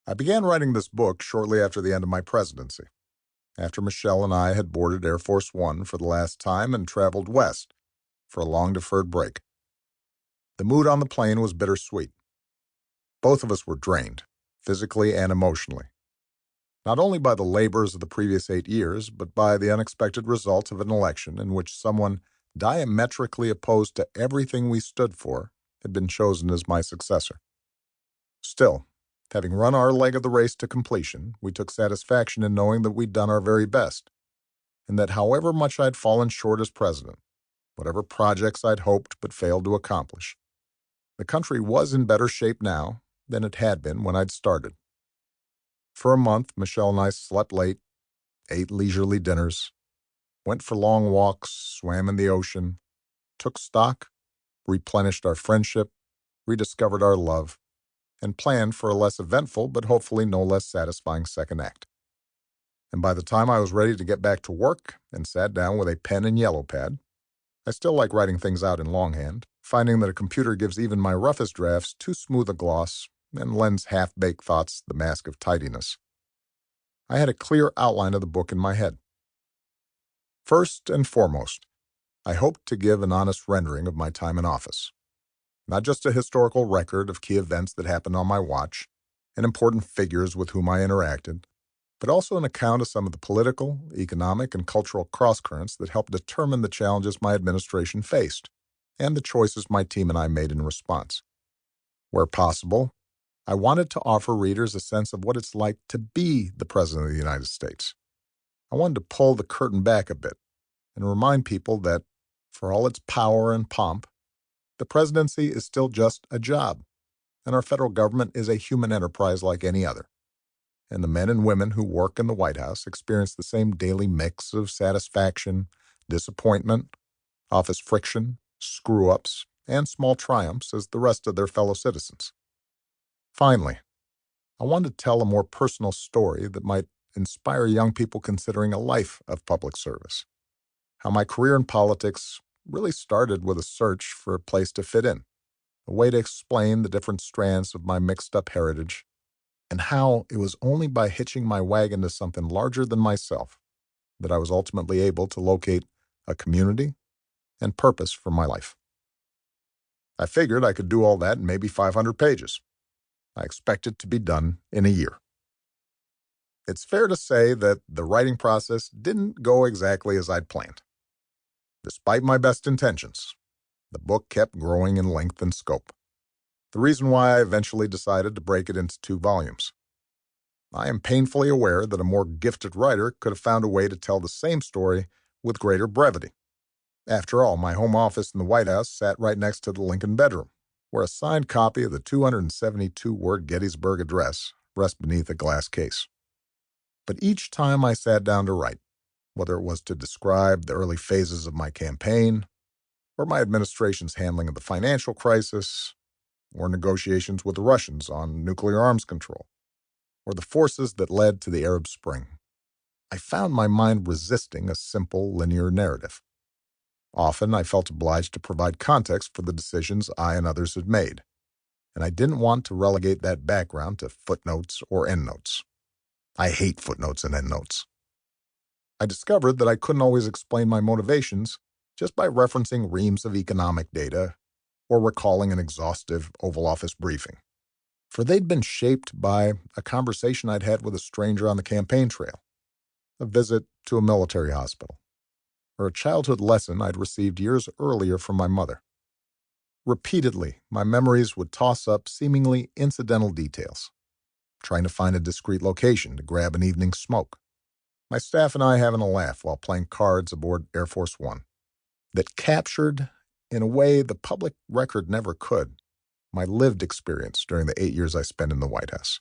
I began writing this book shortly after the end of my presidency, after Michelle and I had boarded Air Force One for the last time and traveled west for a long-deferred break. The mood on the plane was bittersweet. Both of us were drained, physically and emotionally, not only by the labors of the previous 8 years, but by the unexpected results of an election in which someone diametrically opposed to everything we stood for had been chosen as my successor. Still, having run our leg of the race to completion, we took satisfaction in knowing that we'd done our very best, and that however much I'd fallen short as president, whatever projects I'd hoped but failed to accomplish, the country was in better shape now than it had been when I'd started. For a month, Michelle and I slept late, ate leisurely dinners, went for long walks, swam in the ocean, took stock, replenished our friendship, rediscovered our love, and planned for a less eventful but hopefully no less satisfying second act. And by the time I was ready to get back to work and sat down with a pen and yellow pad, I still like writing things out in longhand, finding that a computer gives even my roughest drafts too smooth a gloss and lends half-baked thoughts the mask of tidiness. I had a clear outline of the book in my head. First and foremost, I hoped to give an honest rendering of my time in office. Not just a historical record of key events that happened on my watch and important figures with whom I interacted, but also an account of some of the political, economic, and cultural crosscurrents that helped determine the challenges my administration faced and the choices my team and I made in response. Where possible, I wanted to offer readers a sense of what it's like to be the President of the United States. I wanted to pull the curtain back a bit and remind people that, for all its power and pomp, the presidency is still just a job, and our federal government is a human enterprise like any other. And the men and women who work in the White House experience the same daily mix of satisfaction, disappointment, office friction, screw-ups, and small triumphs as the rest of their fellow citizens. Finally, I wanted to tell a more personal story that might inspire young people considering a life of public service. How my career in politics really started with a search for a place to fit in, a way to explain the different strands of my mixed-up heritage, and how it was only by hitching my wagon to something larger than myself that I was ultimately able to locate a community and purpose for my life. I figured I could do all that in maybe 500 pages. I expected to be done in a year. It's fair to say that the writing process didn't go exactly as I'd planned. Despite my best intentions, the book kept growing in length and scope. The reason why I eventually decided to break it into 2 volumes. I am painfully aware that a more gifted writer could have found a way to tell the same story with greater brevity. After all, my home office in the White House sat right next to the Lincoln bedroom, where a signed copy of the 272-word Gettysburg Address rests beneath a glass case. But each time I sat down to write, whether it was to describe the early phases of my campaign, or my administration's handling of the financial crisis, or negotiations with the Russians on nuclear arms control, or the forces that led to the Arab Spring, I found my mind resisting a simple linear narrative. Often I felt obliged to provide context for the decisions I and others had made, and I didn't want to relegate that background to footnotes or endnotes. I hate footnotes and endnotes. I discovered that I couldn't always explain my motivations just by referencing reams of economic data or recalling an exhaustive Oval Office briefing, for they'd been shaped by a conversation I'd had with a stranger on the campaign trail, a visit to a military hospital, or a childhood lesson I'd received years earlier from my mother. Repeatedly, my memories would toss up seemingly incidental details, trying to find a discreet location to grab an evening's smoke, my staff and I having a laugh while playing cards aboard Air Force One, that captured, in a way the public record never could, my lived experience during the 8 years I spent in the White House.